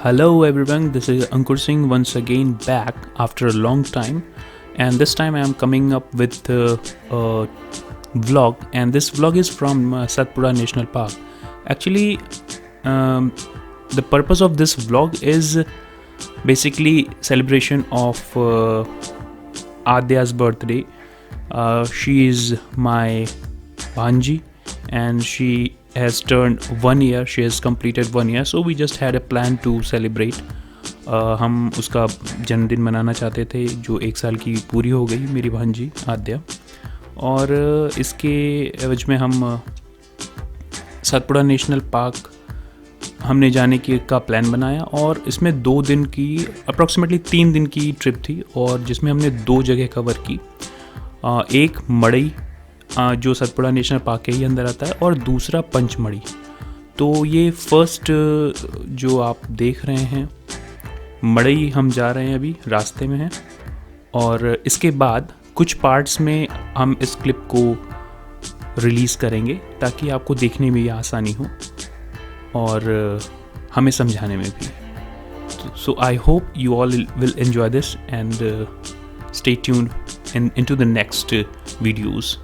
Hello everyone, this is Ankur Singh once again back after a long time, and this time I am coming up with a vlog, and this vlog is from Satpura National Park. Actually, the purpose of this vlog is basically celebration of Adya's birthday. She is my Bhanji and she has turned 1 year. She has completed 1 year, so we just had a plan to celebrate. हम उसका जन्मदिन मनाना चाहते थे जो 1 साल की पूरी हो गई मेरी भांजी आद्या, और इसके एवज में हम सतपुड़ा नेशनल पार्क हमने जाने की का प्लान बनाया, और इसमें 2 दिन की अप्रॉक्सीमेटली 3 दिन की ट्रिप थी, और जिसमें हमने 2 जगह कवर की। एक मड़ई जो सतपुड़ा नेशनल पार्क के ही अंदर आता है, और दूसरा पंचमढ़ी। तो ये फर्स्ट जो आप देख रहे हैं मड़ई हम जा रहे हैं, अभी रास्ते में हैं, और इसके बाद कुछ पार्ट्स में हम इस क्लिप को रिलीज़ करेंगे ताकि आपको देखने में ये आसानी हो और हमें समझाने में भी। So I hope you all will enjoy this and stay tuned into the next videos.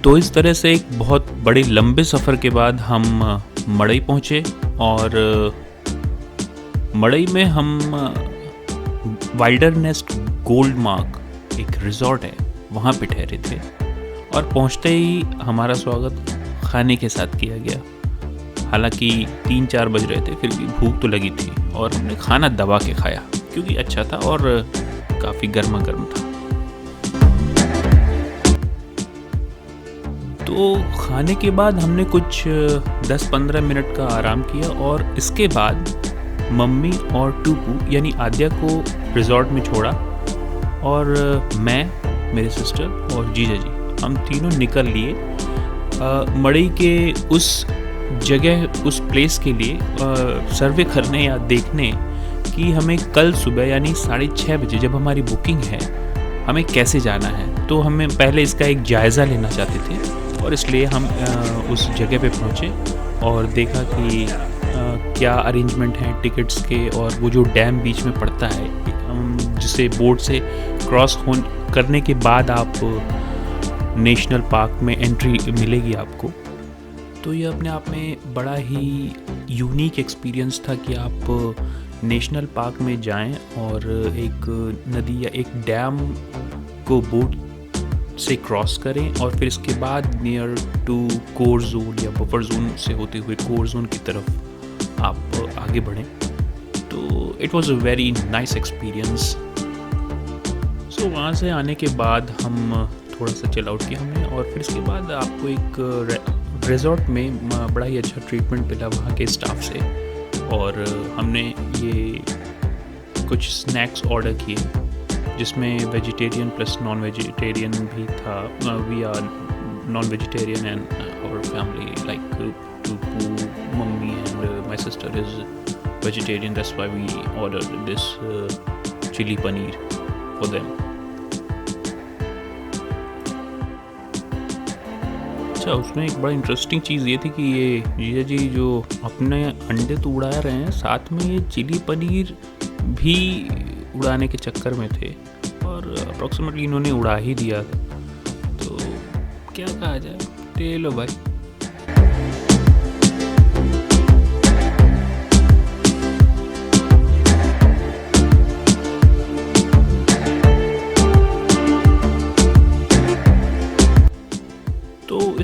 तो इस तरह से एक बहुत बड़े लंबे सफ़र के बाद हम मड़ई पहुँचे, और मड़ई में हम वाइल्डरनेस्ट गोल्ड मार्क एक रिजॉर्ट है वहाँ पे ठहरे थे, और पहुँचते ही हमारा स्वागत खाने के साथ किया गया। हालांकि 3-4 बज रहे थे, फिर भी भूख तो लगी थी और हमने खाना दबा के खाया क्योंकि अच्छा था और काफ़ी गर्मा गर्म था। तो खाने के बाद हमने कुछ 10-15 मिनट का आराम किया, और इसके बाद मम्मी और टूपू यानी आद्या को रिजॉर्ट में छोड़ा, और मैं, मेरे सिस्टर और जीजा जी हम तीनों निकल लिए मड़ई के उस जगह, उस प्लेस के लिए सर्वे करने या देखने कि हमें कल सुबह यानी 6:30 बजे जब हमारी बुकिंग है हमें कैसे जाना है। तो हमें पहले इसका एक जायज़ा लेना चाहते थे, और इसलिए हम उस जगह पे पहुँचे और देखा कि क्या अरेंजमेंट हैं टिकट्स के, और वो जो डैम बीच में पड़ता है जिसे बोट से क्रॉस करने के बाद आप नेशनल पार्क में एंट्री मिलेगी आपको। तो ये अपने आप में बड़ा ही यूनिक एक्सपीरियंस था कि आप नेशनल पार्क में जाएं और एक नदी या एक डैम को बोट से क्रॉस करें, और फिर इसके बाद नियर टू कोर जोन या बफर जोन से होते हुए कोर जोन की तरफ आप आगे बढ़ें। तो it was a very nice experience. So वहाँ से आने के बाद हम थोड़ा सा चिल आउट किया हमने, और फिर इसके बाद आपको एक रिज़ॉर्ट में बड़ा ही अच्छा ट्रीटमेंट मिला वहाँ के स्टाफ से, और हमने ये कुछ स्नैक्स ऑर्डर किए जिसमें वेजिटेरियन प्लस नॉन वेजिटेरियन भी था. We are non vegetarian and our family like to mummy and my sister is vegetarian. That's why we ordered this chili paneer for them. अच्छा, उसमें एक बड़ा इंटरेस्टिंग चीज़ ये थी कि ये जीजा जी जो अपने अंडे तो उड़ा रहे हैं, साथ में ये चिली पनीर भी उड़ाने के चक्कर में थे, और अप्रॉक्सीमेटली इन्होंने उड़ा ही दिया था. तो क्या कहा जाए, टेलो भाई.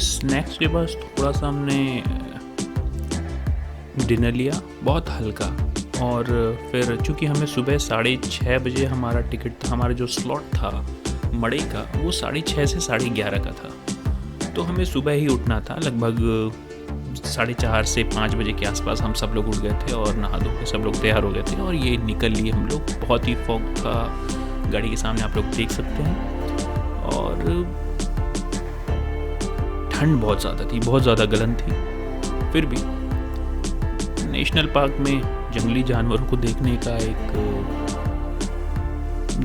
स्नैक्स के बाद थोड़ा सा हमने डिनर लिया, बहुत हल्का. और फिर चूँकि हमें सुबह 6:30 बजे हमारा टिकट था, हमारा जो स्लॉट था मड़ई का वो 6:30 से 11:30 का था. तो हमें सुबह ही उठना था, लगभग 4:30 से 5 बजे के आसपास हम सब लोग उठ गए थे और नहा धो के सब लोग तैयार हो गए थे और ये निकल लिए हम लोग. बहुत ही फॉग था, गाड़ी के सामने आप लोग देख सकते हैं, और ठंड बहुत ज़्यादा थी, बहुत ज़्यादा गलन थी. फिर भी नेशनल पार्क में जंगली जानवरों को देखने का एक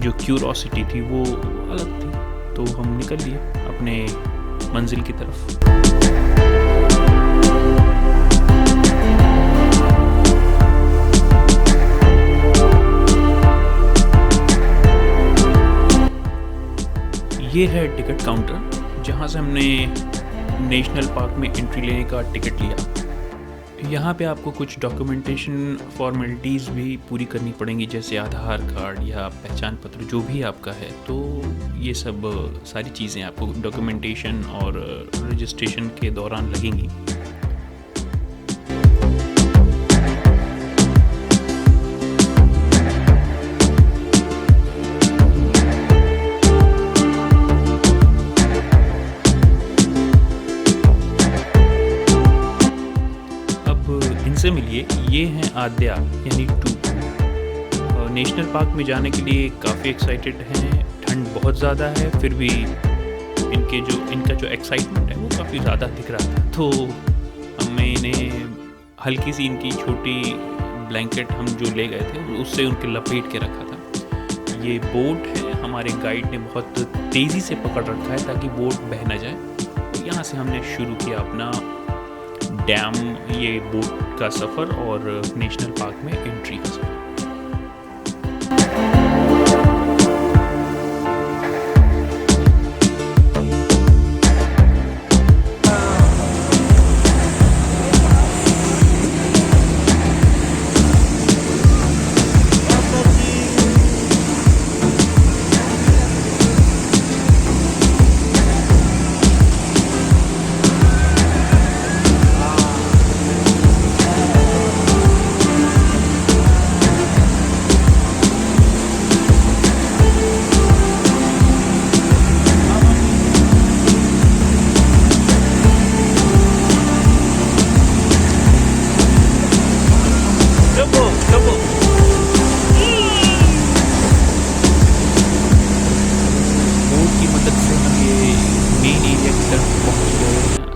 जो क्यूरोसिटी थी वो अलग थी. तो हम निकल लिए अपने मंजिल की तरफ. ये है टिकट काउंटर जहाँ से हमने नेशनल पार्क में एंट्री लेने का टिकट लिया. यहाँ पे आपको कुछ डॉक्यूमेंटेशन फॉर्मेलिटीज़ भी पूरी करनी पड़ेंगी, जैसे आधार कार्ड या पहचान पत्र जो भी आपका है. तो ये सब सारी चीज़ें आपको डॉक्यूमेंटेशन और रजिस्ट्रेशन के दौरान लगेंगी. इनसे मिलिए, ये हैं आद्या यानी टूपू. नेशनल पार्क में जाने के लिए काफ़ी एक्साइटेड हैं. ठंड बहुत ज़्यादा है, फिर भी इनका जो एक्साइटमेंट है वो काफ़ी ज़्यादा दिख रहा था. तो हमने इन्हें हल्की सी इनकी छोटी ब्लैंकेट हम जो ले गए थे उससे उनके लपेट के रखा था. ये बोट है, हमारे गाइड ने बहुत तेज़ी से पकड़ रखा है ताकि बोट बह ना जाए. तो यहाँ से हमने शुरू किया अपना डैम, ये बोट का सफ़र और नेशनल पार्क में एंट्री का सफ़र.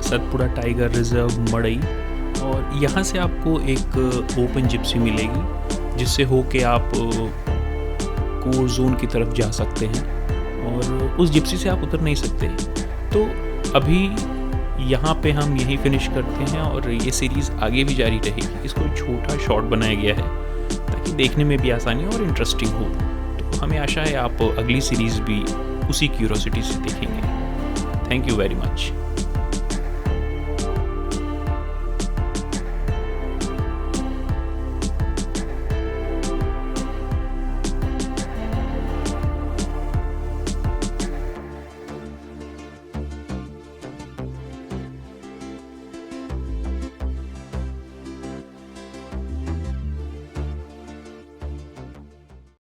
सतपुड़ा टाइगर रिजर्व मड़ई, और यहाँ से आपको एक ओपन जिप्सी मिलेगी जिससे होके आप कोर जोन की तरफ जा सकते हैं, और उस जिप्सी से आप उतर नहीं सकते. तो अभी यहाँ पे हम यही फिनिश करते हैं और ये सीरीज़ आगे भी जारी रहेगी. इसको एक छोटा शॉर्ट बनाया गया है ताकि देखने में भी आसानी और इंटरेस्टिंग हो. तो हमें आशा है आप अगली सीरीज़ भी उसी क्यूरोसिटी से देखेंगे. Thank you very much.